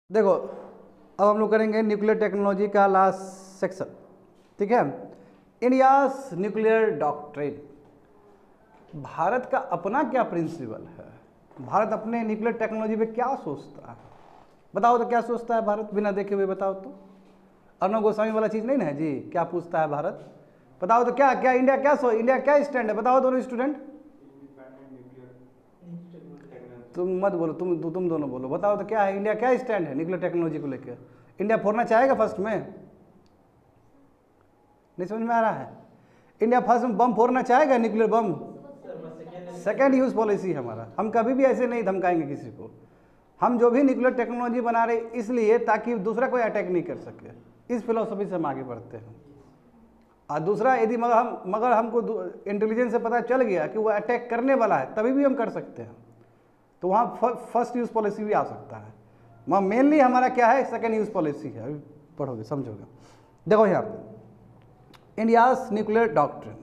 देखो, अब हम लोग करेंगे न्यूक्लियर टेक्नोलॉजी का लास्ट सेक्शन। ठीक है, इंडियाज न्यूक्लियर डॉक्ट्रिन। भारत का अपना क्या प्रिंसिपल है? भारत अपने न्यूक्लियर टेक्नोलॉजी पे क्या सोचता है? बताओ तो, क्या सोचता है भारत? बिना देखे हुए बताओ तो। अर्णव गोस्वामी वाला चीज़ नहीं ना है जी। क्या पूछता है भारत? बताओ तो, क्या क्या इंडिया क्या स्टैंड है? बताओ दोनों स्टूडेंट। तुम मत बोलो, तुम दोनों बोलो। बताओ तो क्या है, इंडिया क्या स्टैंड है न्यूक्लियर टेक्नोलॉजी को लेकर? इंडिया फोड़ना चाहेगा फर्स्ट में? नहीं समझ में आ रहा है? इंडिया फर्स्ट में बम फोड़ना चाहेगा, nuclear bomb? Second use policy हमारा। हम कभी भी ऐसे नहीं धमकाएंगे किसी को। हम जो भी न्यूक्लियर टेक्नोलॉजी बना रहे इसलिए ताकि दूसरा कोई अटैक नहीं कर सके। इस फिलोसफी से हम आगे बढ़ते हैं। और दूसरा, यदि मगर हमको इंटेलिजेंस से पता चल गया कि वो अटैक करने वाला है, तभी भी हम कर सकते हैं। तो वहाँ फर्स्ट यूज पॉलिसी भी आ सकता है। वहाँ मेनली हमारा क्या है, सेकेंड यूज पॉलिसी है। अभी पढ़ोगे समझोगे। देखो यहाँ पे India's nuclear doctrine.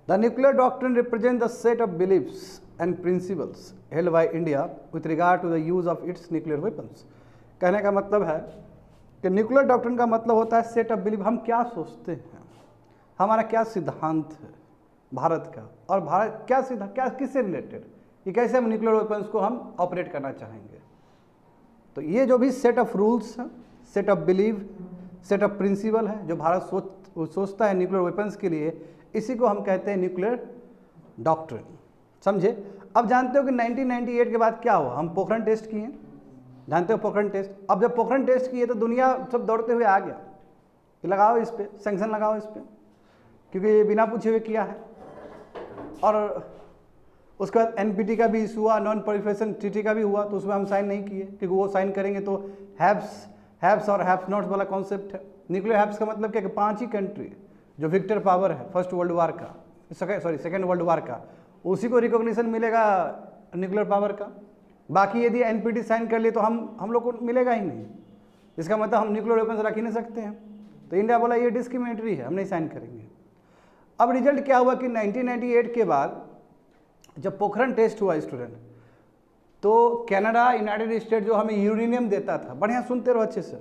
The nuclear doctrine represent the set of beliefs and principles held by India with regard to the use of its nuclear weapons. कहने का मतलब है कि न्यूक्लियर डॉक्ट्रिन का मतलब होता है सेट ऑफ बिलीव। हम क्या सोचते हैं, हमारा क्या सिद्धांत है भारत का, और भारत क्या किससे रिलेटेड, कि कैसे हम न्यूक्लियर वेपन्स को हम ऑपरेट करना चाहेंगे। तो ये जो भी सेट ऑफ रूल्स हैं, set of belief, set of principle है जो भारत सोचता है न्यूक्लियर वेपन्स के लिए, इसी को हम कहते हैं न्यूक्लियर डॉक्ट्रिन। समझे? अब जानते हो कि 1998 के बाद क्या हुआ? हम पोखरण टेस्ट किए, जानते हो पोखरण टेस्ट। अब जब पोखरण टेस्ट किए तो दुनिया सब दौड़ते हुए आ गया कि लगाओ इस पर सैंक्शन, लगाओ इस पर, क्योंकि ये बिना पूछे हुए किया है। और उसके बाद एनपीटी का भी इशू हुआ, नॉन प्रोलिफरेशन ट्रीटी का भी हुआ, तो उसमें हम साइन नहीं किए, क्योंकि वो साइन करेंगे तो हैव्स और हैव्स नॉट्स वाला कॉन्सेप्ट है। न्यूक्लियर हैव्स का मतलब क्या कि 5 ही कंट्री जो विक्टर पावर है फर्स्ट वर्ल्ड वार का, सेकेंड वर्ल्ड वार का, उसी को रिकॉग्निशन मिलेगा न्यूक्लियर पावर का। बाकी यदि एनपीटी साइन कर लिए तो हम लोग को मिलेगा ही नहीं। इसका मतलब हम न्यूक्लियर वेपन्स रख ही नहीं सकते हैं। तो इंडिया बोला ये डिस्क्रिमिनेटरी है, हम नहीं साइन करेंगे। अब रिजल्ट क्या हुआ कि 1998 के बाद जब पोखरण टेस्ट हुआ स्टूडेंट, तो कनाडा, यूनाइटेड स्टेट जो हमें यूरेनियम देता था, बढ़िया सुनते रहो अच्छे से,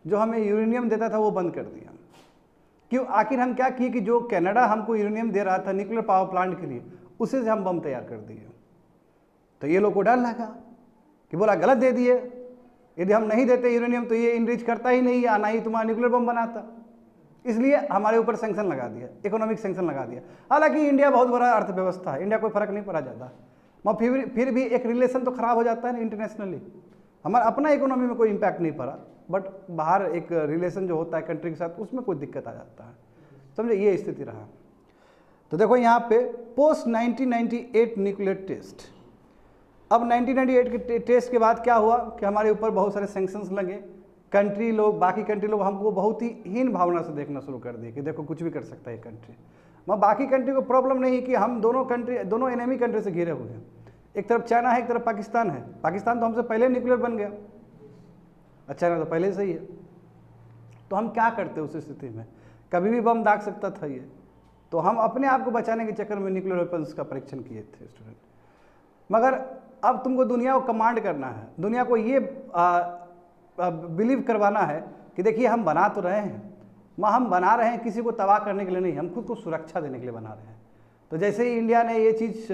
जो हमें यूरेनियम देता था वो बंद कर दिया। क्यों? आखिर हम क्या किए कि जो कनाडा हमको यूरेनियम दे रहा था न्यूक्लियर पावर प्लांट के लिए, उसी से हम बम तैयार कर दिए। तो ये लोग को डर लगा कि बोला गलत दे दिए, यदि हम नहीं देते यूरेनियम तो ये इनरिच करता ही नहीं, या ना ही तुम्हारा न्यूक्लियर बम बनाता। इसलिए हमारे ऊपर सैंक्शन लगा दिया, इकोनॉमिक सैंक्शन लगा दिया। हालांकि इंडिया बहुत बड़ा अर्थव्यवस्था है, इंडिया कोई फर्क नहीं पड़ा ज़्यादा, मगर फिर भी एक रिलेशन तो खराब हो जाता है ना इंटरनेशनली। हमारा अपना इकोनॉमी में कोई इम्पैक्ट नहीं पड़ा, बट बाहर एक रिलेशन जो होता है कंट्री के साथ, उसमें कोई दिक्कत आ जाता है। समझे? ये स्थिति रहा। तो देखो यहाँ पे पोस्ट 1998 न्यूक्लियर टेस्ट। अब 1998 के टेस्ट के बाद क्या हुआ कि हमारे ऊपर बहुत सारे सैंक्शंस लगे। बाकी कंट्री लोग हमको बहुत ही हीन भावना से देखना शुरू कर दिए कि देखो कुछ भी कर सकता है ये कंट्री। मगर बाकी कंट्री को प्रॉब्लम नहीं है कि हम दोनों एनिमी कंट्री से घिरे हुए हैं। एक तरफ चाइना है, एक तरफ पाकिस्तान है। पाकिस्तान तो हमसे पहले न्यूक्लियर बन गया, अच्छा ना, तो पहले से ही है। तो हम क्या करते उस स्थिति में? कभी भी बम दाग सकता था ये। तो हम अपने आप को बचाने के चक्कर में न्यूक्लियर वेपन्स का परीक्षण किए थे स्टूडेंट। मगर अब तुमको दुनिया को कमांड करना है, दुनिया को ये बिलीव करवाना है कि देखिए हम बना तो रहे हैं, हम बना रहे हैं किसी को तबाह करने के लिए नहीं, हम खुद को सुरक्षा देने के लिए बना रहे हैं। तो जैसे ही इंडिया ने ये चीज़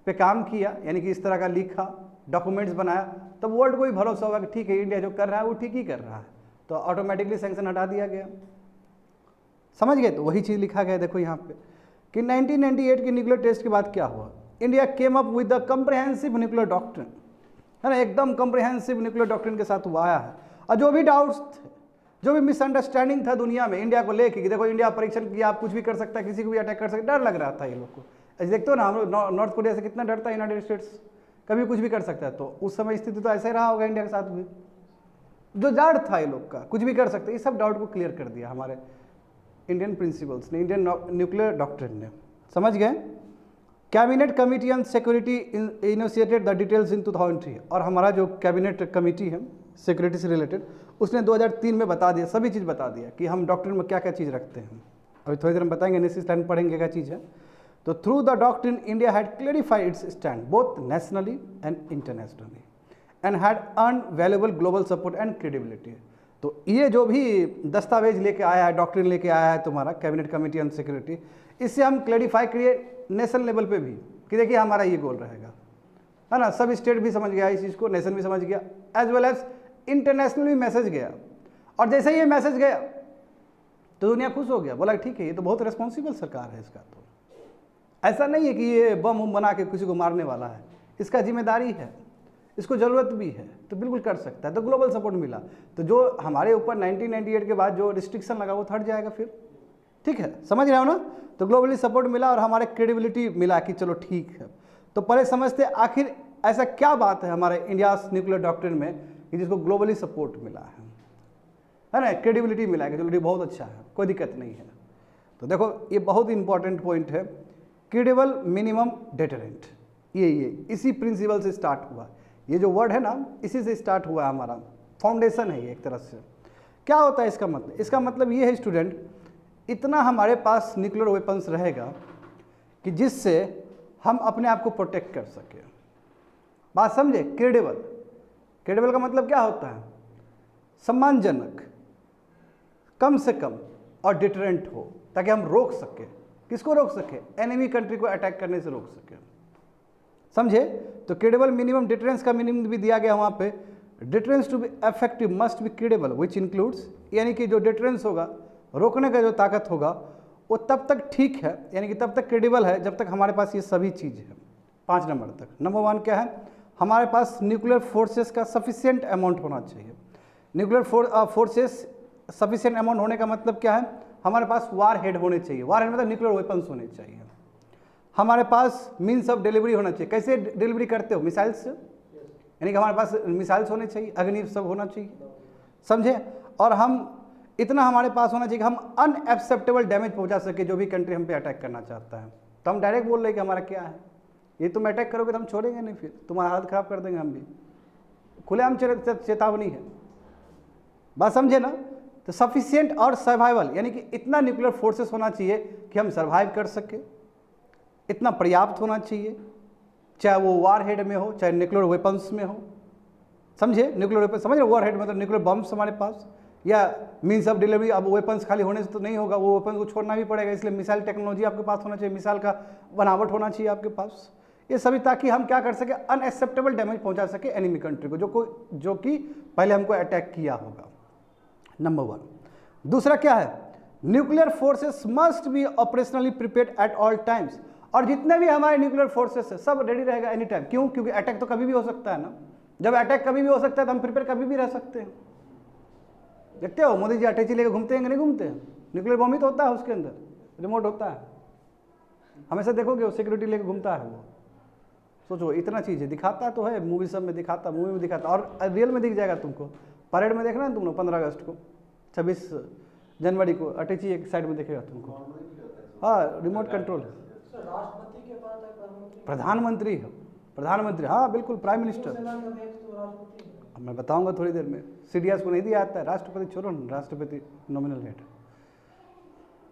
पे काम किया, यानी कि इस तरह का लिखा, डॉक्यूमेंट्स बनाया, तब वर्ल्ड को भी भरोसा हुआ कि ठीक है इंडिया जो कर रहा है वो ठीक ही कर रहा है, तो ऑटोमेटिकली सैंक्शन हटा दिया गया। समझ गए? तो वही चीज़ लिखा गया देखो यहाँ पे कि 1998 के न्यूक्लियर टेस्ट के बाद क्या हुआ। India came up with the comprehensive nuclear doctrine, है ना, एकदम कम्प्रिहेंसिव न्यूक्लियर डॉक्ट्रिन के साथ वो आया है। और जो भी डाउट्स थे, जो भी मिसअंडरस्टैंडिंग था दुनिया में इंडिया को लेके कि देखो इंडिया परीक्षण किया, आप कुछ भी कर सकता है, किसी को भी अटैक कर सकता है, डर लग रहा था ये लोग को। ऐसे देखते हो ना, हम लोग नॉर्थ कोरिया से कितना डरता है यूनाइटेड स्टेट्स, कभी कुछ भी कर सकता है। तो उस समय स्थिति तो ऐसा ही रहा होगा इंडिया के साथ भी, जो डर था ये लोग का कुछ भी कर सकते, ये सब डाउट को क्लियर कर दिया हमारे इंडियन प्रिंसिपल्स ने, इंडियन न्यूक्लियर डॉक्ट्रिन ने। समझ गए? Cabinet committee on security initiated the details in 2003। और हमारा जो कैबिनेट कमिटी है सिक्योरिटी से रिलेटेड, उसने 2003 में बता दिया, सभी चीज़ बता दिया कि हम डॉक्ट्रिन में क्या क्या चीज़ रखते हैं। अभी थोड़ी देर में बताएंगे, नेक्स्ट स्टैंड पढ़ेंगे क्या चीज़ है। तो through the doctrine India had clarified it's stand both nationally and internationally and had earn valuable global support and credibility. तो ये जो भी दस्तावेज लेके आया है, डॉक्ट्रिन लेके आया है तुम्हारा कैबिनेट कमेटी ऑन सिक्योरिटी, इससे हम क्लैरिफाई करिए नेशनल लेवल पे भी कि देखिए हमारा ये गोल रहेगा, है ना। सब स्टेट भी समझ गया इस चीज़ को, नेशन भी समझ गया, एज वेल एज इंटरनेशनल भी मैसेज गया। और जैसे ही ये मैसेज गया तो दुनिया खुश हो गया, बोला ठीक है ये तो बहुत रिस्पॉन्सिबल सरकार है इसका, तो ऐसा नहीं है कि ये बम उम बना के किसी को मारने वाला है, इसका जिम्मेदारी है, इसको ज़रूरत भी है, तो बिल्कुल कर सकता है। तो ग्लोबल सपोर्ट मिला, तो जो हमारे ऊपर 1998 के बाद जो रिस्ट्रिक्शन लगा वो हट जाएगा फिर, ठीक है, समझ रहे हो ना। तो ग्लोबली सपोर्ट मिला और हमारे क्रेडिबिलिटी मिला कि चलो ठीक है। तो पहले समझते आखिर ऐसा क्या बात है हमारे इंडिया न्यूक्लियर डॉक्ट्रिन में कि जिसको ग्लोबली सपोर्ट मिला है ना, क्रेडिबिलिटी मिला है कि चलो बहुत अच्छा है, कोई दिक्कत नहीं है। तो देखो ये बहुत इंपॉर्टेंट पॉइंट है, क्रेडिबल मिनिमम डेटरेंट, ये इसी प्रिंसिपल से स्टार्ट हुआ, ये जो वर्ड है ना इसी से स्टार्ट हुआ है, हमारा फाउंडेशन है ये एक तरह से। क्या होता है इसका मतलब? इसका मतलब ये है स्टूडेंट, इतना हमारे पास न्यूक्लियर वेपन्स रहेगा कि जिससे हम अपने आप को प्रोटेक्ट कर सकें। बात समझे? क्रेडिबल का मतलब क्या होता है? सम्मानजनक, कम से कम और डिटरेंट हो, ताकि हम रोक सके। किसको रोक सके? एनिमी कंट्री को अटैक करने से रोक सके, समझे। तो क्रेडिबल मिनिमम डिटरेंस का मीनिंग भी दिया गया वहाँ पे, deterrence to be effective must be credible which includes, यानी कि जो डिटरेंस होगा, रोकने का जो ताकत होगा वो तब तक ठीक है, यानी कि तब तक क्रेडिबल है जब तक हमारे पास ये सभी चीज़ है। 5 नंबर तक। नंबर 1 क्या है? हमारे पास न्यूक्लियर फोर्सेस का सफिशिएंट अमाउंट होना चाहिए। न्यूक्लियर फोर्सेस सफिशिएंट अमाउंट होने का मतलब क्या है? हमारे पास वार हेड होने चाहिए, वार हेड मतलब न्यूक्लियर वेपन्स होने चाहिए। हमारे पास मीन्स ऑफ डिलीवरी होना चाहिए। कैसे डिलीवरी करते हो? मिसाइल्स से, यानी कि हमारे पास मिसाइल्स होने चाहिए, अग्नि सब होना चाहिए, समझे। और हम इतना हमारे पास होना चाहिए कि हम अनएक्सेप्टेबल डैमेज पहुंचा सके जो भी कंट्री हम पे अटैक करना चाहता है। तो हम डायरेक्ट बोल रहे हैं कि हमारा क्या है, ये तुम अटैक करोगे तो हम छोड़ेंगे नहीं, फिर तुम्हारा हालत खराब कर देंगे हम भी। खुलेआम चेतावनी है, बात समझे ना। तो सफिशिएंट और सर्वाइवल, यानी कि इतना न्यूक्लियर फोर्सेस होना चाहिए कि हम सर्वाइव कर सके, इतना पर्याप्त होना चाहिए, चाहे वो वार हेड में हो चाहे न्यूक्लियर वेपन्स में हो, समझे। न्यूक्लियर वेपन समझ रहे, वार हेड मतलब न्यूक्लियर बम्स हमारे पास, या मीन्स ऑफ डिलीवरी। अब वेपन्स खाली होने से तो नहीं होगा, वो वेपन्स को छोड़ना भी पड़ेगा, इसलिए मिसाइल टेक्नोलॉजी आपके पास होना चाहिए, मिसाइल का बनावट होना चाहिए आपके पास, ये सभी, ताकि हम क्या कर सके, अनएक्सेप्टेबल डैमेज पहुंचा सके एनिमी कंट्री को, जो कि पहले हमको अटैक किया होगा। नंबर 1। दूसरा क्या है? Nuclear forces must be operationally prepared at all times, और जितने भी हमारे न्यूक्लियर फोर्सेस है सब रेडी रहेगा एनी टाइम। क्यों? क्योंकि अटैक तो कभी भी हो सकता है ना। जब अटैक कभी भी हो सकता है तो हम प्रिपेयर कभी भी रह सकते हैं। देखते हो मोदी जी अटैची लेकर घूमते हैं कि नहीं घूमते हैं? न्यूक्लियर बम ही तो होता है, उसके अंदर रिमोट होता है, हमेशा देखोगे वो सिक्योरिटी लेकर घूमता है। वो सोचो इतना चीज़ है, दिखाता तो है, मूवी सब में दिखाता, मूवी में दिखाता, और रियल में दिख जाएगा तुमको। परेड में देखना है तुम लोग 15 अगस्त को, 26 जनवरी को अटैची एक साइड में दिखेगा तुमको। हाँ, रिमोट कंट्रोल। प्रधानमंत्री है, प्रधानमंत्री, हाँ बिल्कुल, प्राइम मिनिस्टर। मैं बताऊंगा थोड़ी देर में। सीडीएस को नहीं दिया जाता है, राष्ट्रपति छोड़ो ना, राष्ट्रपति नॉमिनल हेड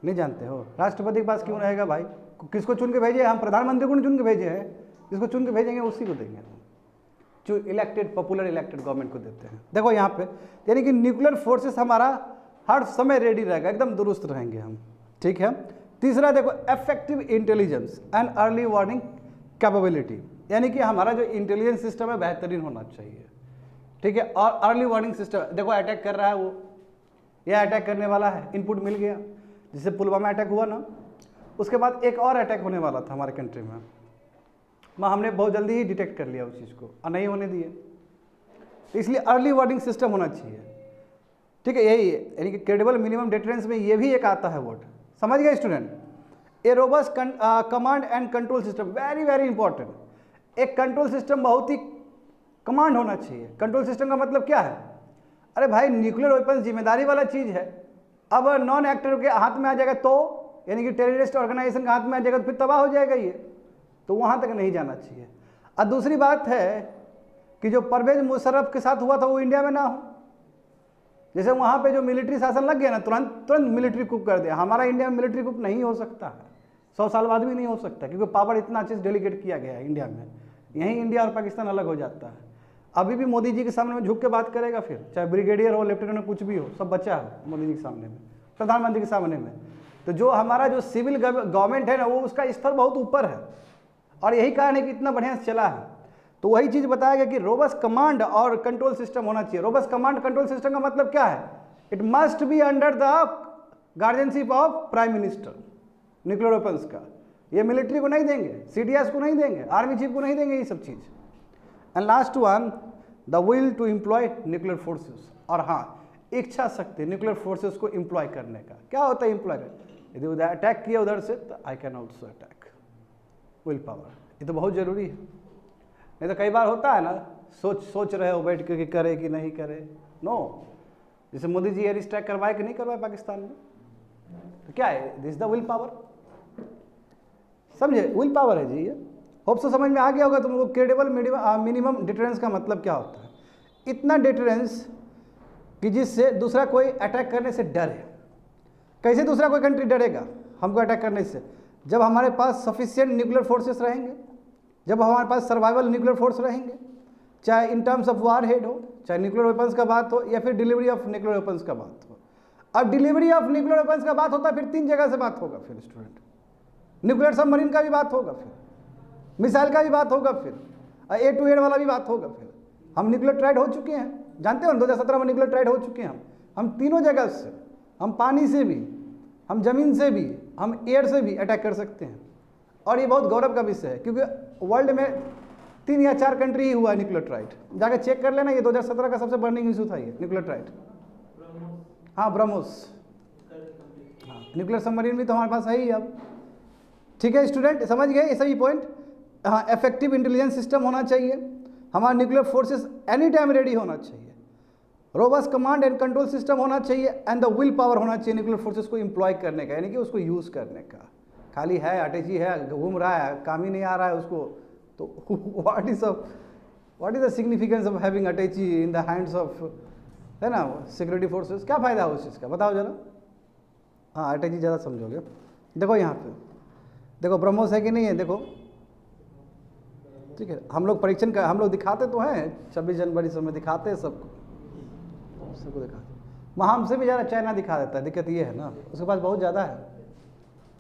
नहीं जानते हो। राष्ट्रपति के पास क्यों रहेगा भाई? किसको चुन के भेजे? हम प्रधानमंत्री को नहीं चुन के भेजे हैं, जिसको चुन के भेजेंगे उसी को देंगे, जो इलेक्टेड पॉपुलर इलेक्टेड गवर्नमेंट को देते हैं। देखो यहाँ पे, यानी कि न्यूक्लियर फोर्सेस हमारा हर समय रेडी रहेगा, एकदम दुरुस्त रहेंगे हम, ठीक है। तीसरा देखो, effective intelligence and early warning capability, यानी कि हमारा जो इंटेलिजेंस सिस्टम है बेहतरीन होना चाहिए, ठीक है। और अर्ली वार्निंग सिस्टम, देखो अटैक कर रहा है वो, यह अटैक करने वाला है, इनपुट मिल गया, जिससे पुलवामा अटैक हुआ ना, उसके बाद एक और अटैक होने वाला था हमारे कंट्री में, हमने बहुत जल्दी ही डिटेक्ट कर लिया उस चीज़ को और नहीं होने दिए। तो इसलिए अर्ली वार्निंग सिस्टम होना चाहिए, ठीक है। यही है, यानी कि क्रेडिबल मिनिमम डिटरेंस में ये भी एक आता है वर्ड, समझ गए student. A robust command and control system, very very important. एक कंट्रोल सिस्टम बहुत ही कमांड होना चाहिए। कंट्रोल सिस्टम का मतलब क्या है? अरे भाई न्यूक्लियर वेपन जिम्मेदारी वाला चीज़ है, अब नॉन एक्टर के हाथ में आ जाएगा तो, यानी कि टेररिस्ट ऑर्गेनाइजेशन के हाथ में आ जाएगा तो फिर तबाह हो जाएगा ये, तो वहाँ तक नहीं जाना चाहिए। और दूसरी बात है कि जो परवेज मुशर्रफ के साथ हुआ था वो इंडिया में ना हो। जैसे वहाँ पे जो मिलिट्री शासन लग गया ना, तुरंत मिलिट्री कुप कर दिया। हमारा इंडिया में मिलिट्री कुप नहीं हो सकता है, 100 साल बाद भी नहीं हो सकता, क्योंकि पावर इतना अच्छे से डेलीगेट किया गया है इंडिया में। यहीं इंडिया और पाकिस्तान अलग हो जाता है। अभी भी मोदी जी के सामने में झुक के बात करेगा फिर, चाहे ब्रिगेडियर हो, लेफ्टिनेंट हो, कुछ भी हो, सब बच्चा है मोदी जी के सामने में, प्रधानमंत्री के सामने में। तो जो हमारा जो सिविल गवर्नमेंट है ना, वो उसका स्तर बहुत ऊपर है, और यही कारण है कि इतना बढ़िया से चला है। तो वही चीज़ बताया गया कि रोबस्ट कमांड और कंट्रोल सिस्टम होना चाहिए। रोबस्ट कमांड कंट्रोल सिस्टम का मतलब क्या है? It must be under the guardianship of prime minister. Nuclear weapons का ये मिलिट्री को नहीं देंगे, CDS को नहीं देंगे, आर्मी चीफ को नहीं देंगे ये सब चीज़। And last one, the will to employ nuclear forces. और हाँ, इच्छा शक्ति न्यूक्लियर फोर्सेस को एम्प्लॉय करने का। क्या होता है एम्प्लॉय? यदि उधर अटैक किया उधर से, तो I can also attack. Will power, ये तो बहुत जरूरी है। नहीं तो कई बार होता है ना, सोच रहे हो बैठ के कि करे कि नहीं करे। नो, जैसे मोदी जी एयर स्ट्राइक करवाए कि नहीं करवाए पाकिस्तान में, तो क्या है? This the will power. समझे? विल पावर है जी ये। होप से समझ में आ गया होगा तुम लोग। क्रेडिबल मिनिमम डिटरेंस का मतलब क्या होता है? इतना डिटरेंस कि जिससे दूसरा कोई अटैक करने से डरे। कैसे दूसरा कोई कंट्री डरेगा हमको अटैक करने से? जब हमारे पास सफिशिएंट न्यूक्लियर फोर्सेस रहेंगे, जब हमारे पास सर्वाइवल न्यूक्लियर फोर्स रहेंगे, चाहे in terms of war head हो, चाहे न्यूक्लियर वेपन्स का बात हो, या फिर डिलीवरी ऑफ न्यूक्लियर वेपन्स का बात हो। अब डिलीवरी ऑफ न्यूक्लियर वेपन्स का बात होता है, फिर 3 जगह से बात होगा। फिर स्टूडेंट, न्यूक्लियर सबमरीन का भी बात होगा, फिर मिसाइल का भी बात होगा, फिर A to Z वाला भी बात होगा। फिर हम न्यूक्लियर ट्राइड हो चुके हैं, जानते हो 2017 में न्यूक्लियर ट्राइड हो चुके हैं हम तीनों जगह से। हम पानी से भी, हम जमीन से भी, हम एयर से भी अटैक कर सकते हैं। और ये बहुत गौरव का विषय है, क्योंकि वर्ल्ड में 3 या 4 कंट्री ही हुआ है न्यूक्लियर ट्राइड। जाके चेक कर लेना, ये 2017 का सबसे बर्निंग इशू था ये न्यूक्लियर ट्राइड। हाँ, ब्रह्मोस। हाँ, न्यूक्लियर सबमरीन भी तो हमारे पास है ही अब। ठीक है स्टूडेंट, समझ गए ये सभी पॉइंट? हाँ, इफेक्टिव इंटेलिजेंस सिस्टम होना चाहिए, हमारा nuclear forces any time ready होना चाहिए, robust command and control system होना चाहिए, एंड द विल पावर होना चाहिए न्यूक्लियर फोर्सेस को एम्प्लॉय करने का, यानी कि उसको यूज़ करने का। खाली है अटैची है, घूम रहा है, काम ही नहीं आ रहा है उसको, तो what is the significance of having attache in the hands of, है ना, सिक्योरिटी फोर्सेस? क्या फ़ायदा है उस चीज़ का, बताओ जरा। हाँ, अटैची ज़्यादा समझोगे। देखो यहाँ पे, देखो ब्रह्मोस है कि नहीं है, देखो। ठीक है, हम लोग परीक्षण कर, हम लोग दिखाते तो हैं 26 जनवरी समय दिखाते हैं सबको दिखाते। वहाँ हमसे भी ज़्यादा चाइना दिखा देता है। दिक्कत ये है ना, उसके पास बहुत ज़्यादा है।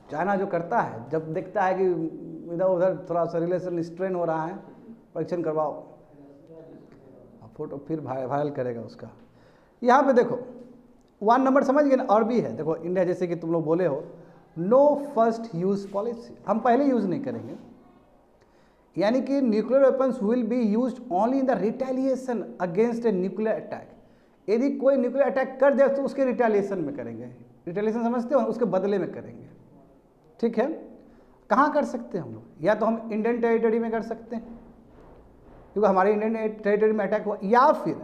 चाइना जो करता है, जब देखता है कि इधर उधर थोड़ा सा रिलेशन स्ट्रेन हो रहा है, परीक्षण करवाओ, फोटो फिर वायरल करेगा उसका। यहाँ पे देखो 1 नंबर समझ गए ना, और भी है। देखो इंडिया, जैसे कि तुम लोग बोले हो, नो फर्स्ट यूज पॉलिसी, हम पहले यूज़ नहीं करेंगे। यानी कि nuclear weapons will be used only in the retaliation against a nuclear attack. यदि कोई न्यूक्लियर अटैक कर दे तो उसके रिटेलिएशन में करेंगे। रिटेलिएशन समझते हो? उसके बदले में करेंगे। ठीक है, कहाँ कर सकते हैं हम लोग? या तो हम इंडियन टेरिटरी में कर सकते हैं, क्योंकि हमारे इंडियन टेरिटरी में अटैक हुआ, या फिर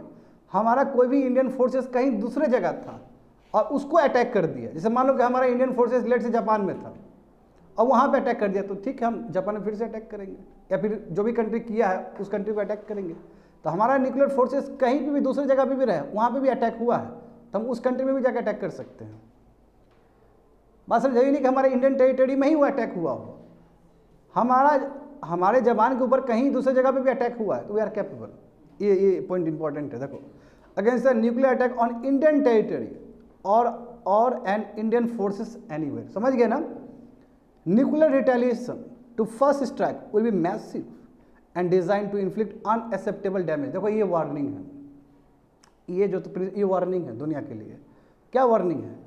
हमारा कोई भी इंडियन फोर्सेस कहीं दूसरे जगह था और उसको अटैक कर दिया। जैसे मान लो कि हमारा इंडियन फोर्सेस लेट से जापान में था और वहाँ पे अटैक कर दिया, तो ठीक है, हम जापान में फिर से अटैक करेंगे, या फिर जो भी कंट्री किया है उस कंट्री पे अटैक करेंगे। तो हमारा न्यूक्लियर फोर्सेस कहीं पे भी दूसरी जगह पे भी रहे, वहाँ पे भी अटैक हुआ है, तो हम उस कंट्री में भी जाकर अटैक कर सकते हैं। बात समझ नहीं कि हमारे इंडियन टेरिटरी में ही वो अटैक हुआ हो, हमारे जवान के ऊपर कहीं दूसरी जगह पे भी अटैक हुआ है, तो वी आर कैपेबल। ये पॉइंट इंपॉर्टेंट है। देखो, against the nuclear attack on Indian territory और एन इंडियन फोर्सेस एनीवेयर। समझ गए ना? Nuclear retaliation to first strike will be massive and design to inflict unacceptable damage. देखो ये वार्निंग है, ये वार्निंग है दुनिया के लिए। क्या वार्निंग है?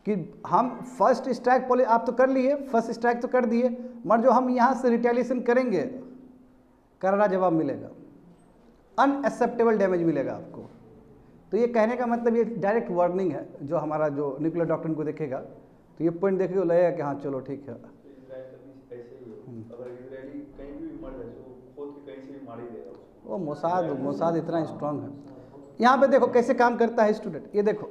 कि हम फर्स्ट स्ट्राइक पॉलिसी आप तो कर लिए, फर्स्ट स्ट्राइक तो कर दिए, मगर जो हम यहाँ से रिटेलिएशन करेंगे, करारा जवाब मिलेगा, अनएक्सेप्टेबल डैमेज मिलेगा आपको। तो ये कहने का मतलब ये डायरेक्ट वार्निंग है। जो हमारा जो न्यूक्लियर डॉक्ट्रिन को देखेगा तो ये पॉइंट देखेगा, लगेगा कि हाँ चलो ठीक है। वो मोसाद इतना स्ट्रांग है। यहाँ पे देखो कैसे काम करता है स्टूडेंट, ये देखो,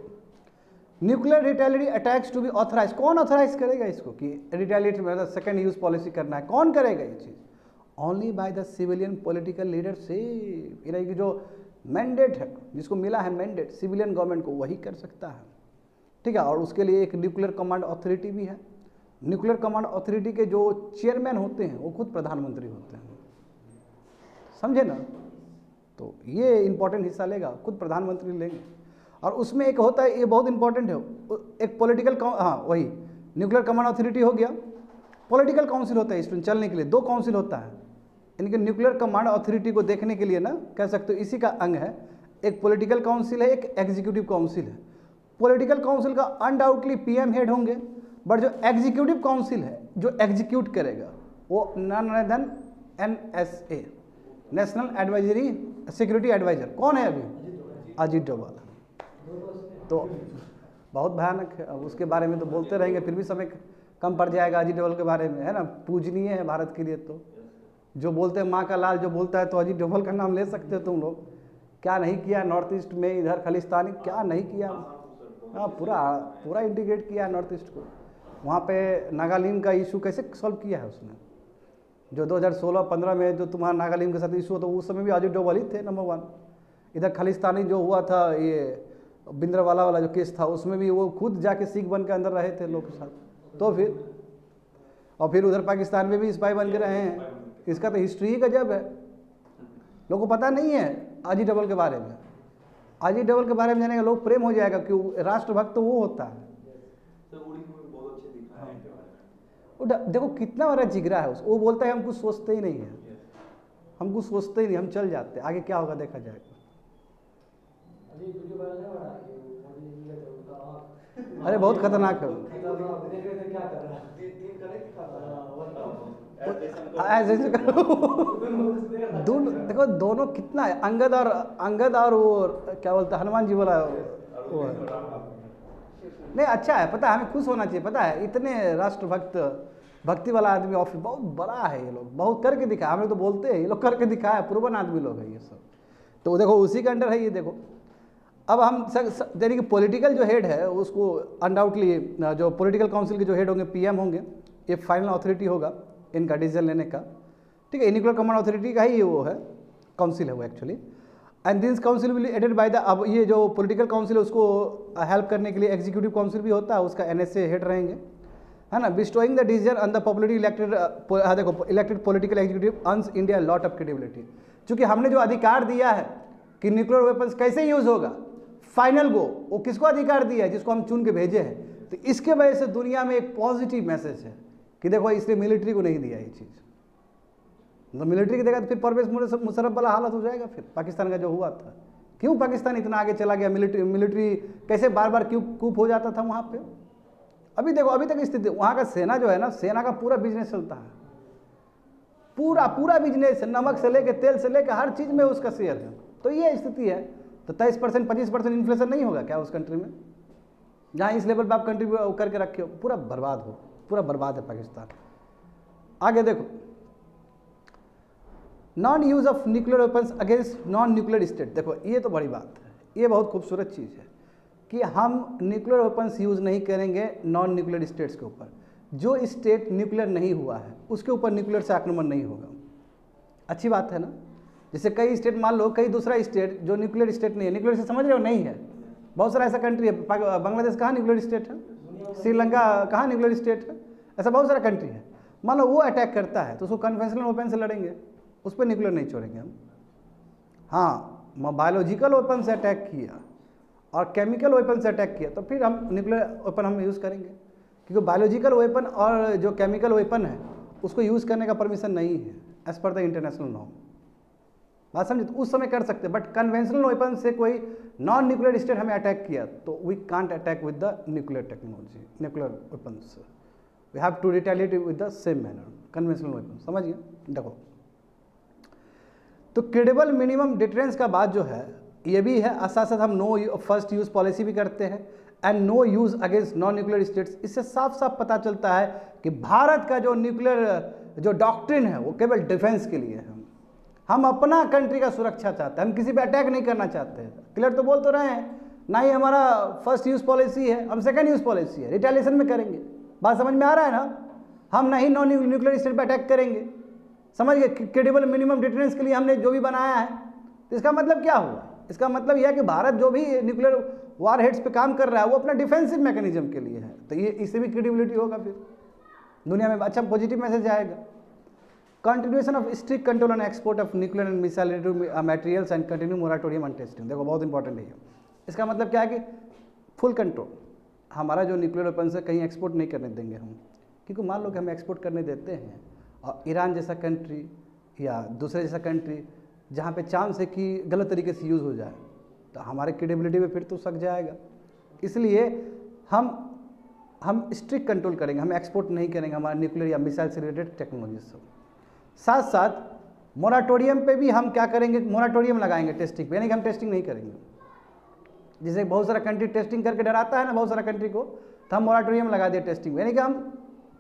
nuclear retaliatory attacks to be authorise. कौन ऑथराइज करेगा इसको कि रिटेलिएटरी मतलब सेकंड यूज पॉलिसी करना है? कौन करेगा ये चीज़? Only by the civilian political leadership. यानी कि जो मैंडेट है, जिसको मिला है मैंडेट सिविलियन गवर्नमेंट को, वही कर सकता है। ठीक है, और उसके लिए एक न्यूक्लियर कमांड अथॉरिटी भी है। न्यूक्लियर कमांड अथॉरिटी के जो चेयरमैन होते हैं वो खुद प्रधानमंत्री होते हैं। समझे ना? तो ये इंपॉर्टेंट हिस्सा लेगा, खुद प्रधानमंत्री लेंगे। और उसमें एक होता है, ये बहुत इंपॉर्टेंट है, एक पॉलिटिकल, हाँ वही न्यूक्लियर कमांड अथॉरिटी हो गया, पॉलिटिकल काउंसिल होता है इसमें चलने के लिए, 2 काउंसिल होता है इनके न्यूक्लियर कमांड अथॉरिटी को देखने के लिए ना, कह सकते हो इसी का अंग है। एक पॉलिटिकल काउंसिल है, एक एग्जीक्यूटिव काउंसिल है। पॉलिटिकल काउंसिल का अनडाउटली पीएम हेड होंगे, बट जो एग्जीक्यूटिव काउंसिल है जो एग्जीक्यूट करेगा वो none other than NSA, national advisory security adviser. कौन है अभी? अजीत डोभाल। तो बहुत भयानक है, अब उसके बारे में तो बोलते रहेंगे, फिर भी समय कम पड़ जाएगा अजीत डोभाल के बारे में, है ना। पूजनीय है भारत के लिए, तो जो बोलते हैं माँ का लाल जो बोलता है, तो अजीत डोभाल का नाम ले सकते हो तुम लोग। क्या नहीं किया नॉर्थ ईस्ट में, इधर खालिस्तानी क्या नहीं किया। हाँ, पूरा इंटीग्रेट किया नॉर्थ ईस्ट को। वहाँ पे नागालैंड का इशू कैसे सॉल्व किया है उसने, जो 2016-15 में जो तुम्हारा नागालैंड के साथ इशू हुआ, तो उस समय भी अजीत डोभाल ही थे नंबर 1। इधर खालिस्तानी जो हुआ था, ये बिंद्रवाला वाला जो केस था, उसमें भी वो खुद जाके सिख बन के अंदर रहे थे लोग के साथ। तो फिर उधर पाकिस्तान में भी स्पाई बन के रहे हैं। इसका तो हिस्ट्री ही गजब है, लोगों को पता नहीं है अजीत डोभाल के बारे में। अजीत डोभाल के बारे में जानेगा लोग प्रेम हो जाएगा, क्यों राष्ट्रभक्त तो वो होता है। देखो कितना बड़ा जिगरा है वो बोलता है हम कुछ सोचते ही नहीं है, हम कुछ सोचते ही नहीं, हम चल जाते, आगे क्या होगा देखा जाएगा। अरे बहुत खतरनाक है ऐसे देखो दोनों कितना है, अंगद और वो क्या बोलते हैं हनुमान जी वाला वो है। नहीं अच्छा है, पता है हमें खुश होना चाहिए, पता है इतने राष्ट्रभक्त भक्ति वाला आदमी ऑफिस बहुत बड़ा है, ये लोग बहुत करके दिखाया, हम लोग तो बोलते हैं ये लोग करके दिखाया, प्रूवन आदमी लोग है ये सब। तो देखो उसी के अंडर है ये। देखो अब हम यानी कि पॉलिटिकल जो हेड है उसको अनडाउटली जो पॉलिटिकल काउंसिल के जो हेड होंगे पीएम होंगे, ये फाइनल अथॉरिटी होगा इनका डिसीजन लेने का, ठीक है। न्यूक्लियर कमांड अथॉरिटी का ही वो है, काउंसिल है वो एक्चुअली। And this council will aided by the, अब ये जो पॉलिटिकल काउंसिल है उसको हेल्प करने के लिए एग्जीक्यूटिव काउंसिल भी होता है, उसका NSA हेड रहेंगे, है ना। Bestowing the decision on the popularly elected, देखो elected political executive earns India lot of credibility. चूंकि हमने जो अधिकार दिया है कि न्यूक्लियर वेपन्स कैसे यूज होगा, फाइनल गो वो किसको अधिकार दिया है, जिसको हम चुन के भेजे हैं। तो इसके वजह से दुनिया में एक पॉजिटिव मैसेज है कि देखो इसलिए मिलिट्री को नहीं दिया ये चीज़, तो मिलिट्री की देगा तो फिर परवेज मुशर्रफ वाला हालत हो जाएगा फिर पाकिस्तान का जो हुआ था। क्यों पाकिस्तान इतना आगे चला गया, मिलिट्री कैसे बार बार क्यों कूप हो जाता था वहाँ पे। अभी देखो अभी तक स्थिति वहाँ का सेना जो है ना, सेना का पूरा बिजनेस चलता है, पूरा बिजनेस, नमक से लेके तेल से लेके हर चीज़ में उसका शेयर है। तो ये स्थिति है, तो 23% 25% इन्फ्लेशन नहीं होगा क्या उस कंट्री में, जहाँ इस लेवल पर आप कंट्री करके रखे हो, पूरा बर्बाद है पाकिस्तान। आगे देखो, non use of nuclear weapons against non nuclear state. देखो ये तो बड़ी बात है, ये बहुत खूबसूरत चीज़ है कि हम न्यूक्लियर वेपन्स यूज़ नहीं करेंगे नॉन न्यूक्लियर स्टेट्स के ऊपर। जो स्टेट न्यूक्लियर नहीं हुआ है उसके ऊपर न्यूक्लियर से आक्रमण नहीं होगा। अच्छी बात है ना। जैसे कई स्टेट, मान लो कई दूसरा स्टेट जो न्यूक्लियर स्टेट नहीं है, न्यूक्लियर से समझ रहे हो नहीं है, बहुत सारा ऐसा कंट्री है, बांग्लादेश कहाँ न्यूक्लियर स्टेट है, श्रीलंका कहाँ न्यूक्लियर स्टेट है, ऐसा बहुत सारा कंट्री है। मान लो वो अटैक करता है तो उसको कन्वेंशनल वेपन से लड़ेंगे, उस पर न्यूक्लियर नहीं छोड़ेंगे हम। हाँ, बायोलॉजिकल वेपन से अटैक किया और केमिकल वेपन से अटैक किया तो फिर हम न्यूक्लियर वेपन हम यूज़ करेंगे, क्योंकि बायोलॉजिकल वेपन और जो केमिकल वेपन है उसको यूज़ करने का परमिशन नहीं है as per the international norm. बात समझे, तो उस समय कर सकते, बट कन्वेंशनल वेपन से कोई नॉन न्यूक्लियर स्टेट हमें अटैक किया तो we can't attack with the nuclear technology, nuclear weapons, we have to retaliate with the same manner conventional weapon. समझिए, देखो तो क्रेडिबल मिनिमम डिटरेंस का बात जो है ये भी है, साथ साथ हम नो फर्स्ट यूज़ पॉलिसी भी करते हैं and no use against non nuclear states. इससे साफ साफ पता चलता है कि भारत का जो न्यूक्लियर जो डॉक्ट्रिन है वो केवल डिफेंस के लिए है। हम अपना कंट्री का सुरक्षा चाहते हैं, हम किसी पे अटैक नहीं करना चाहते हैं। क्लियर तो बोल तो रहे हैं ना, ही हमारा फर्स्ट यूज़ पॉलिसी है, हम सेकेंड यूज़ पॉलिसी है, रिटेलिएशन में करेंगे। बात समझ में आ रहा है ना, हम नहीं नॉन न्यूक्लियर स्टेट पर अटैक करेंगे। समझ गए, क्रेडिबल मिनिमम डिटरेंस के लिए हमने जो भी बनाया है, तो इसका मतलब क्या हुआ, इसका मतलब यह है कि भारत जो भी न्यूक्लियर वार हेड्स पे काम कर रहा है वो अपना डिफेंसिव मैकेनिज्म के लिए है, तो ये इससे भी क्रेडिबिलिटी होगा, फिर दुनिया में अच्छा पॉजिटिव मैसेज आएगा। Continuation of strict control on export of nuclear and missile materials and continue moratorium on testing. देखो बहुत इंपॉर्टेंट है ये। इसका मतलब क्या है कि फुल कंट्रोल, हमारा जो न्यूक्लियर वेपन से कहीं एक्सपोर्ट नहीं करने देंगे हम, क्योंकि मान लो कि हम एक्सपोर्ट करने देते हैं और ईरान जैसा कंट्री या दूसरे जैसा कंट्री जहाँ पे चांस है कि गलत तरीके से यूज़ हो जाए, तो हमारे क्रेडिबिलिटी पे फिर तो सक जाएगा। इसलिए हम स्ट्रिक्ट कंट्रोल करेंगे, हम एक्सपोर्ट नहीं करेंगे हमारे न्यूक्लियर या मिसाइल से रिलेटेड टेक्नोलॉजी सब। साथ साथ मोराटोरियम पे भी हम क्या करेंगे, मोराटोरियम लगाएंगे टेस्टिंग पे, यानी कि हम टेस्टिंग नहीं करेंगे। जैसे बहुत सारा कंट्री टेस्टिंग करके डराता है ना बहुत सारा कंट्री को, तो हम मोराटोरियम लगा दिए टेस्टिंग पे, यानी कि हम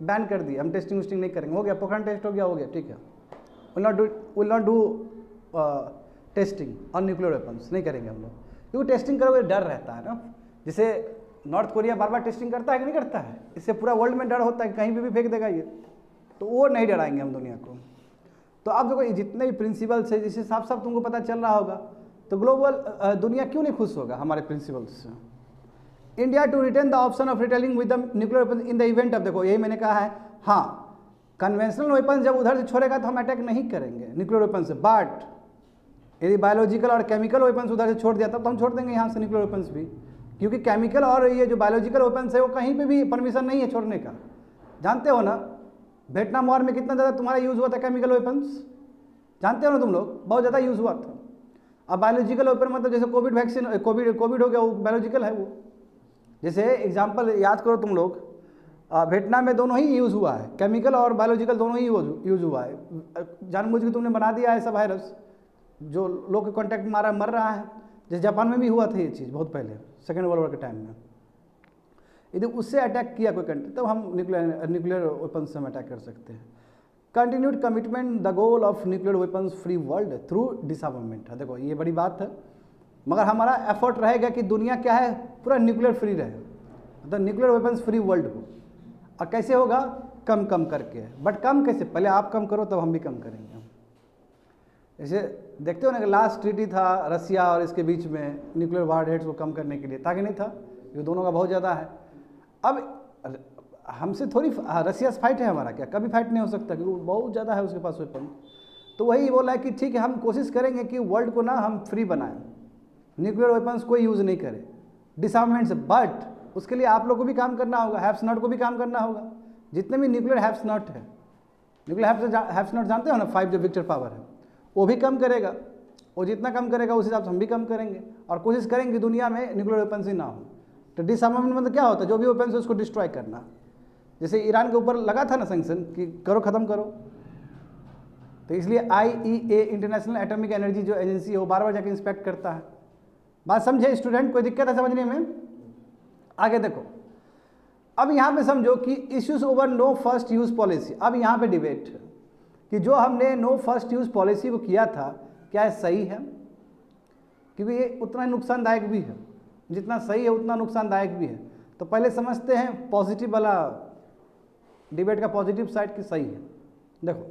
बैन कर दिए, हम टेस्टिंग वेस्टिंग नहीं करेंगे। हो गया, पोखरण टेस्ट हो गया, ठीक है। Will not do testing on nuclear weapons, नहीं करेंगे हम लोग, क्योंकि टेस्टिंग करोगे डर रहता है ना। जैसे नॉर्थ कोरिया बार बार टेस्टिंग करता है कि नहीं करता है, इससे पूरा वर्ल्ड में डर होता है कि कहीं भी फेंक देगा ये, तो वो नहीं डराएंगे हम दुनिया को। तो अब देखो जितने भी प्रिंसिपल्स है, जिससे साफ साफ तुमको पता चल रहा होगा, तो ग्लोबल दुनिया क्यों नहीं खुश होगा हमारे प्रिंसिपल्स से। India to retain the option of retailing with the nuclear weapon in the event of, देखो यही मैंने कहा है, हाँ कन्वेंशनल वेपन जब उधर से छोड़ेगा तो हम अटैक नहीं करेंगे न्यूक्लियर वेपन से, बट यदि बायोलॉजिकल और केमिकल वेपन्स उधर से छोड़ दिया तब तो हम छोड़ देंगे यहाँ से न्यूक्लियर वेपन्स भी, क्योंकि केमिकल और ये जो बायोलॉजिकल वेपन्स है वो कहीं पे भी परमिशन नहीं है छोड़ने का। जानते हो ना वियतनाम वॉर में कितना ज़्यादा तुम्हारा यूज़ हुआ था केमिकल वेपन्स, जानते हो ना तुम लोग, बहुत ज़्यादा यूज़ हुआ था। अब बायोलॉजिकल वेपन मतलब जैसे कोविड वैक्सीन, कोविड हो गया, वो बायोलॉजिकल है वो। जैसे एग्जाम्पल याद करो तुम लोग, वियतनाम में दोनों ही यूज़ हुआ है, केमिकल और बायोलॉजिकल दोनों ही यूज़ हुआ है। जानबूझ के तुमने बना दिया ऐसा वायरस जो लोग के कॉन्टैक्ट में मर रहा है। जैसे जापान में भी हुआ था ये चीज़ बहुत पहले, सेकेंड वर्ल्ड वॉर के टाइम में। यदि उससे अटैक किया कोई कंट्री तब हम न्यूक्लियर वेपन से हम अटैक कर सकते हैं। Continued commitment the goal of nuclear weapons free world through disarmament. देखो ये बड़ी बात है, मगर हमारा एफर्ट रहेगा कि दुनिया क्या है, पूरा न्यूक्लियर फ्री रहे, मतलब न्यूक्लियर वेपन्स फ्री वर्ल्ड हो। और कैसे होगा, कम कम करके, बट कम कैसे, पहले आप कम करो तब हम भी कम करेंगे। जैसे देखते हो ना कि लास्ट ट्रीटी था रसिया और इसके बीच में न्यूक्लियर वार हेड्स को कम करने के लिए, ताकि नहीं था, ये दोनों का बहुत ज़्यादा है। अब हमसे थोड़ी रसिया से फाइट है हमारा, क्या कभी फाइट नहीं हो सकता, क्योंकि बहुत ज़्यादा है उसके पास वेपन। तो वही बोला है कि ठीक है हम कोशिश करेंगे कि वर्ल्ड को ना हम फ्री बनाएं, न्यूक्लियर वेपन्स कोई यूज़ नहीं करे डिसआर्ममेंट से, बट उसके लिए आप लोग को भी काम करना होगा, हैव्स नॉट को भी काम करना होगा। जितने भी न्यूक्लियर हैव्स नॉट है, न्यूक्लियर हैव्स नॉट जानते हो ना, 5 जो विक्टर पावर है, वो भी कम करेगा, वो जितना कम करेगा उस हिसाब से हम भी कम करेंगे, और कोशिश करेंगे दुनिया में न्यूक्लियर वेपन्स ही ना हो। तो डिसआर्ममेंट मतलब क्या होता है, जो भी वेपन्स है उसको डिस्ट्रॉय करना। जैसे ईरान के ऊपर लगा था ना सैंक्शन कि करो, ख़त्म करो, तो इसलिए IEA इंटरनेशनल एटॉमिक एनर्जी जो एजेंसी है वो बार बार जाके इंस्पेक्ट करता है। बात समझे स्टूडेंट, कोई दिक्कत है समझने में? आगे देखो, अब यहाँ पे समझो कि issues over no first use policy. अब यहाँ पे डिबेट है कि जो हमने नो फर्स्ट यूज़ पॉलिसी को किया था क्या ये सही है, क्योंकि ये उतना नुकसानदायक भी है, जितना सही है उतना नुकसानदायक भी है। तो पहले समझते हैं पॉजिटिव वाला डिबेट का पॉजिटिव साइड की सही है। देखो,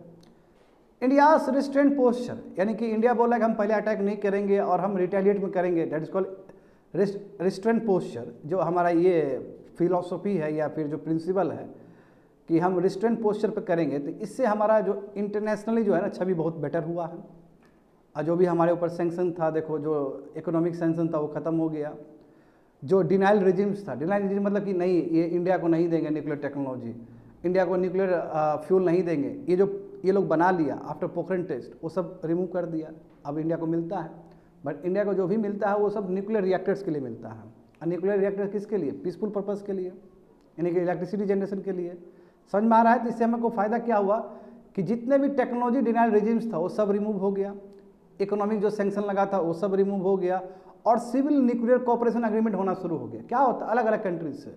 इंडियाज रिस्ट्रेंट पोस्चर, यानी कि इंडिया बोला कि हम पहले अटैक नहीं करेंगे और हम रिटेलिएट में करेंगे, that is called restraint posture. जो हमारा ये फिलॉसफी है या फिर जो प्रिंसिपल है कि हम रिस्ट्रेंट पोस्चर पे करेंगे, तो इससे हमारा जो इंटरनेशनली जो है ना छवि बहुत बेटर हुआ है। और जो भी हमारे ऊपर सैंक्शन था, देखो जो इकोनॉमिक सैंक्शन था वो ख़त्म हो गया। जो डिनाइल रिजिम्स था, डिनाइल रिजिम मतलब कि नहीं ये इंडिया को नहीं देंगे न्यूक्लियर टेक्नोलॉजी, इंडिया को न्यूक्लियर फ्यूल नहीं देंगे, ये जो ये लोग बना लिया आफ्टर पोखरण टेस्ट वो सब रिमूव कर दिया। अब इंडिया को मिलता है, बट इंडिया को जो भी मिलता है वो सब न्यूक्लियर रिएक्टर्स के लिए मिलता है। और न्यूक्लियर रिएक्टर किसके लिए, पीसफुल पर्पज़ के लिए, यानी कि इलेक्ट्रिसिटी जनरेशन के लिए। समझ में आ रहा है? तो इससे हमको फ़ायदा क्या हुआ कि जितने भी टेक्नोलॉजी डिनाइल रिजिम्स था वो सब रिमूव हो गया, इकोनॉमिक जो सैंक्शन लगा था वो सब रिमूव हो गया, और सिविल न्यूक्लियर कोऑपरेशन एग्रीमेंट होना शुरू हो गया। क्या होता है, अलग अलग कंट्रीज से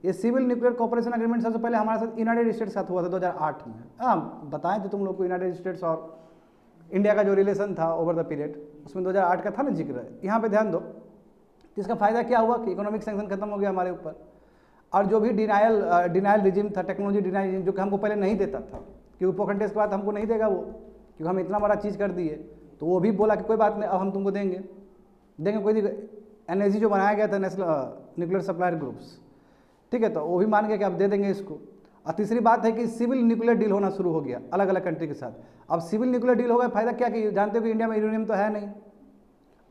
ये सिविल न्यूक्लियर कोऑपरेशन एग्रीमेंट सबसे पहले हमारे साथ यूनाइटेड स्टेट्स के साथ हुआ था 2008 में। हाँ बताएं थे तुम लोग को, यूनाइटेड स्टेट्स और इंडिया का जो रिलेशन था ओवर द पीरियड, उसमें 2008 का था ना जिक्र। यहाँ पे ध्यान दो, इसका फ़ायदा क्या हुआ कि इकोनॉमिक सैंक्शन खत्म हो गया हमारे ऊपर, और जो भी डिनाइल रिजिम था, टेक्नोलॉजी डिनाइल रिजिम जो कि हमको पहले नहीं देता था, क्योंकि पोखरण टेस्ट के बाद हमको नहीं देगा वो, क्योंकि हम इतना बड़ा चीज़ कर दिए, तो वो भी बोला कि कोई बात नहीं अब हम तुमको देंगे कोई एनर्जी जो बनाया गया था नेशनल न्यूक्लियर सप्लायर ग्रुप्स, ठीक है, तो वो भी मान गया कि आप दे देंगे इसको। और तीसरी बात है कि सिविल न्यूक्लियर डील होना शुरू हो गया अलग अलग कंट्री के साथ। अब सिविल न्यूक्लियर डील हो गया, फायदा क्या कि जानते हो कि इंडिया में यूरेनियम तो है नहीं,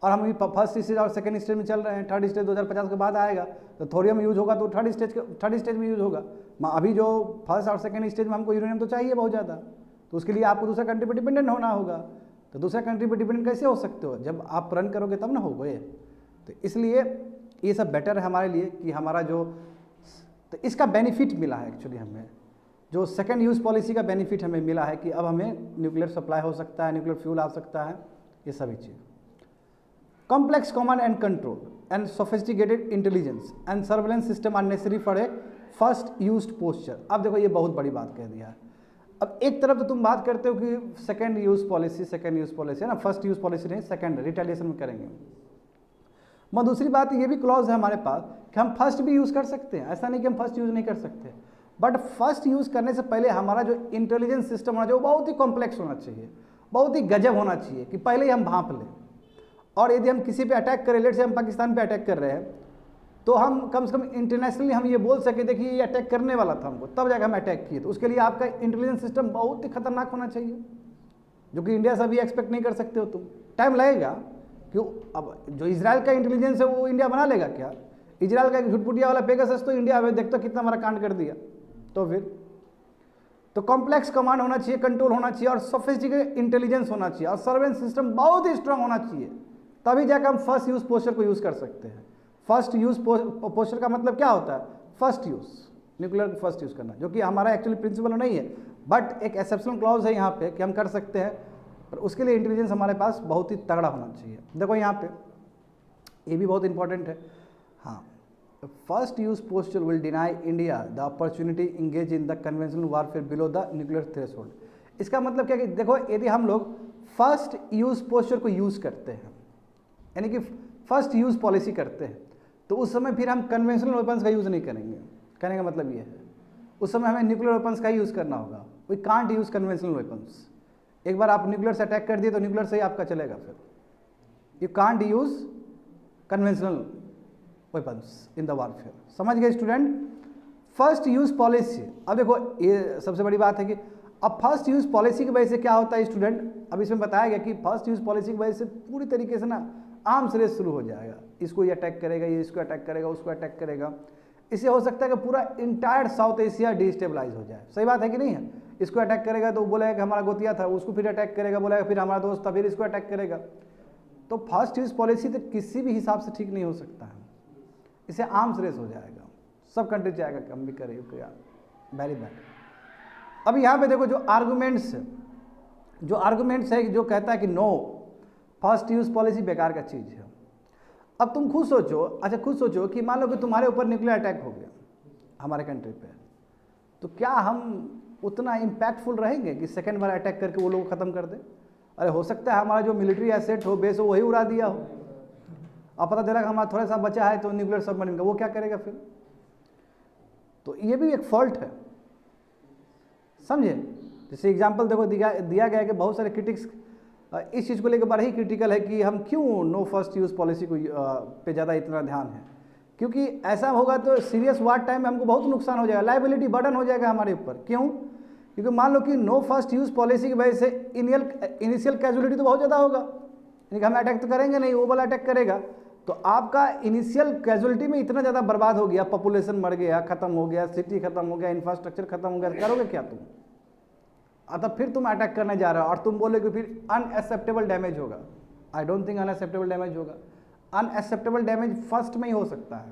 और हम अभी फर्स्ट स्टेज और सेकंड स्टेज में चल रहे हैं। थर्ड स्टेज 2050 के बाद आएगा, तो थोरियम यूज होगा तो थर्ड स्टेज में यूज होगा। अभी जो फर्स्ट और सेकंड स्टेज में हमको यूरेनियम तो चाहिए बहुत ज़्यादा, तो उसके लिए आपको दूसरा कंट्री पर डिपेंडेंट होना होगा। तो दूसरा कंट्री पर डिपेंडेंट कैसे हो सकते हो, जब आप रन करोगे तब ना होगा ये। तो इसलिए ये सब बेटर है हमारे लिए कि हमारा जो, तो इसका बेनिफिट मिला है एक्चुअली हमें, जो सेकेंड यूज़ पॉलिसी का बेनिफिट हमें मिला है कि अब हमें न्यूक्लियर सप्लाई हो सकता है, न्यूक्लियर फ्यूल आ सकता है, ये सभी चीज़। Complex command and control and sophisticated intelligence and surveillance system are necessary for a first used posture. अब देखो ये बहुत बड़ी बात कह दिया है। अब एक तरफ तो तुम बात करते हो कि सेकेंड यूज़ पॉलिसी है ना, फर्स्ट यूज़ पॉलिसी नहीं, सेकेंड रिटेलिएशन में करेंगे। मगर दूसरी बात ये भी क्लॉज है हमारे पास कि हम फर्स्ट भी यूज़ कर सकते हैं, ऐसा नहीं कि हम फर्स्ट यूज़ नहीं कर सकते, बट फर्स्ट यूज़ करने से पहले हमारा जो इंटेलिजेंस सिस्टम होना चाहिए वो बहुत ही कॉम्प्लेक्स होना चाहिए, बहुत ही गजब होना चाहिए कि पहले ही हम भांप लें। और यदि हम किसी पे अटैक करें, लेट से हम पाकिस्तान पे अटैक कर रहे हैं, तो हम कम से कम इंटरनेशनली हम ये बोल सके देखिए ये अटैक करने वाला था हमको, तब जाकर हम अटैक किए। तो उसके लिए आपका इंटेलिजेंस सिस्टम बहुत ही खतरनाक होना चाहिए, जो कि इंडिया से अभी एक्सपेक्ट नहीं कर सकते हो तुम। टाइम लगेगा, क्यों? अब जो इजराइल का इंटेलिजेंस है वो इंडिया बना लेगा क्या? इजराइल का झुटपुटिया वाला पेगासस तो इंडिया में देखते कितना हमारा कांड कर दिया। तो फिर तो कॉम्प्लेक्स कमांड होना चाहिए, कंट्रोल होना चाहिए, और सोफिस्टिकेटेड इंटेलिजेंस होना चाहिए, और सर्वेलेंस सिस्टम बहुत ही स्ट्रांग होना चाहिए, तभी जाकर हम फर्स्ट यूज पोस्चर को यूज़ कर सकते हैं। फर्स्ट यूज पोस्चर का मतलब क्या होता है? First use, nuclear first use करना, जो कि हमारा एक्चुअली प्रिंसिपल नहीं है, बट एक एक्सेप्शनल क्लॉज है यहाँ पे कि हम कर सकते हैं, पर उसके लिए इंटेलिजेंस हमारे पास बहुत ही तगड़ा होना चाहिए। देखो यहाँ पे ये भी बहुत इंपॉर्टेंट है। हाँ, first use posture will deny India the opportunity engage in the conventional warfare below the nuclear threshold. इसका मतलब क्या कि देखो यदि हम लोग फर्स्ट यूज पोस्चर को यूज़ करते हैं, यानी कि फर्स्ट यूज पॉलिसी करते हैं, तो उस समय फिर हम कन्वेंशनल वेपन्स का यूज़ नहीं करेंगे। कहने का मतलब ये है उस समय हमें न्यूक्लियर वेपन्स का यूज़ करना होगा। We can't use conventional weapons. एक बार आप न्यूक्लियर से अटैक कर दिए तो न्यूक्लियर से ही आपका चलेगा, फिर you can't use conventional weapons in the warfare. समझ गए स्टूडेंट? First use policy. अब देखो ये सबसे बड़ी बात है कि अब फर्स्ट यूज़ पॉलिसी की वजह से क्या होता है स्टूडेंट, अब इसमें बताया गया कि फर्स्ट यूज़ पॉलिसी की वजह से पूरी तरीके से ना आर्म्स रेस शुरू हो जाएगा। इसको ये अटैक करेगा, ये इसको अटैक करेगा, उसको अटैक करेगा। इससे हो सकता है कि पूरा इंटायर साउथ एशिया डिस्टेबलाइज हो जाए। सही बात है कि नहीं है? इसको अटैक करेगा तो बोलेगा कि हमारा गोतिया था, उसको फिर अटैक करेगा, बोलेगा फिर हमारा दोस्त था, फिर इसको अटैक करेगा। तो फर्स्ट यूज़ पॉलिसी तो किसी भी हिसाब से ठीक नहीं हो सकता है, इससे आर्म्स रेस हो जाएगा, सब कंट्री चाहेगा कि हम भी करें, वेरी बैड। अब यहाँ पे देखो जो आर्गूमेंट्स है जो कहता है कि नो फर्स्ट यूज़ पॉलिसी बेकार का चीज़ है। अब तुम खुद सोचो, अच्छा खुद सोचो कि मान लो कि तुम्हारे ऊपर न्यूक्लियर अटैक हो गया हमारे कंट्री पे, तो क्या हम उतना इम्पैक्टफुल रहेंगे कि सेकेंड बार अटैक करके वो लोग ख़त्म कर दें? अरे हो सकता है हमारा जो मिलिट्री एसेट हो, बेस हो, वही उड़ा दिया हो, अब पता चला कि हमारा थोड़ा सा बचा है तो न्यूक्लियर सबमरीन का, वो क्या करेगा फिर? तो ये भी एक फॉल्ट है, समझे? जैसे एग्जाम्पल देखो दिया गया है कि बहुत सारे क्रिटिक्स इस चीज़ को लेकर बड़ा ही क्रिटिकल है कि हम क्यों नो फर्स्ट यूज़ पॉलिसी को पे ज़्यादा इतना ध्यान है, क्योंकि ऐसा होगा तो सीरियस वार टाइम में हमको बहुत नुकसान हो जाएगा, लाइबिलिटी बर्डन हो जाएगा हमारे ऊपर। क्यों? क्योंकि मान लो कि नो फर्स्ट यूज़ पॉलिसी की वजह से इनिशियल कैजुअलिटी तो बहुत ज़्यादा होगा, यानी कि हम अटैक तो करेंगे नहीं, वो वाला अटैक करेगा, तो आपका इनिशियल कैजुअलिटी में इतना ज़्यादा बर्बाद हो गया, पॉपुलेशन मर गया, खत्म हो गया, सिटी खत्म हो गया, इंफ्रास्ट्रक्चर खत्म हो गया, करोगे क्या तुम? तब फिर तुम अटैक करने जा रहे हो और तुम बोले कि फिर अनएक्सेप्टेबल डैमेज होगा। I don't think unacceptable damage होगा। अनएक्सेप्टेबल डैमेज फर्स्ट में ही हो सकता है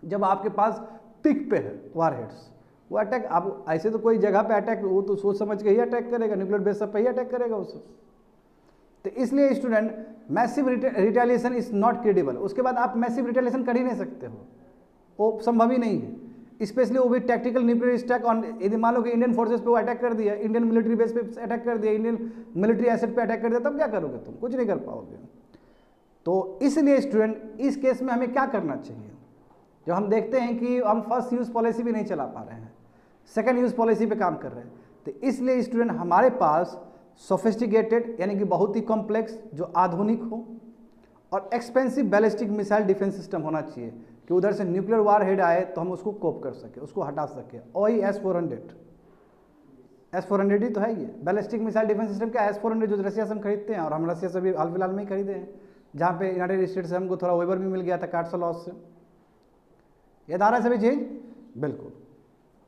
जब आपके पास पिक पे है वार हेड्स, वो अटैक, आप ऐसे तो कोई जगह पे अटैक, वो तो सोच समझ के ही अटैक करेगा, न्यूक्लियर बेस पे ही अटैक करेगा उससे। तो इसलिए student massive retaliation is not credible. उसके बाद आप मैसिव रिटेलिएशन कर ही नहीं सकते हो, वो संभव ही नहीं है, स्पेशली वो भी टैक्टिकल न्यूक्लियर स्टैक ऑन। यदि मान लो कि इंडियन फोर्सेस पे वो अटैक कर दिया, इंडियन मिलिट्री बेस पे अटैक कर दिया, इंडियन मिलिट्री एसेट पे अटैक कर दिया, तब क्या करोगे तुम? कुछ नहीं कर पाओगे। तो इसलिए स्टूडेंट इस केस में हमें क्या करना चाहिए? जब हम देखते हैं कि हम फर्स्ट यूज़ पॉलिसी भी नहीं चला पा रहे हैं, सेकेंड यूज़ पॉलिसी पे काम कर रहे हैं, तो इसलिए स्टूडेंट हमारे पास सोफिस्टिकेटेड यानी कि बहुत ही कॉम्प्लेक्स, जो आधुनिक हो और expensive ballistic missile defence system होना चाहिए कि उधर से न्यूक्लियर वार हेड आए तो हम उसको कोप कर सके, उसको हटा सके। और ही S-400 ही तो है ये बैलिस्टिक मिसाइल डिफेंस सिस्टम। क्या S-400 जो रशिया से हम खरीदते हैं, और हम रशिया से भी हाल फिलहाल में ही खरीदे हैं, जहाँ पे यूनाइटेड स्टेट से हमको थोड़ा वेबर भी मिल गया था काटसा लॉस से। याद आ रहा है सभी चीज़? बिल्कुल।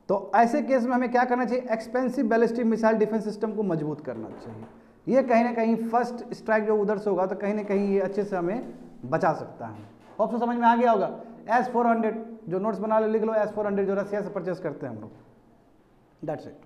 तो ऐसे केस में हमें क्या करना चाहिए? Expensive ballistic missile defence system को मजबूत करना चाहिए। ये कहीं ना कहीं फर्स्ट स्ट्राइक जो उधर से होगा तो कहीं ना कहीं ये अच्छे से हमें बचा सकता है। ऑप्शन समझ में आ गया होगा। S-400 जो नोट्स बना लो, लिख लो S-400 जो रशिया से परचेस करते हैं हम लोग। That's it.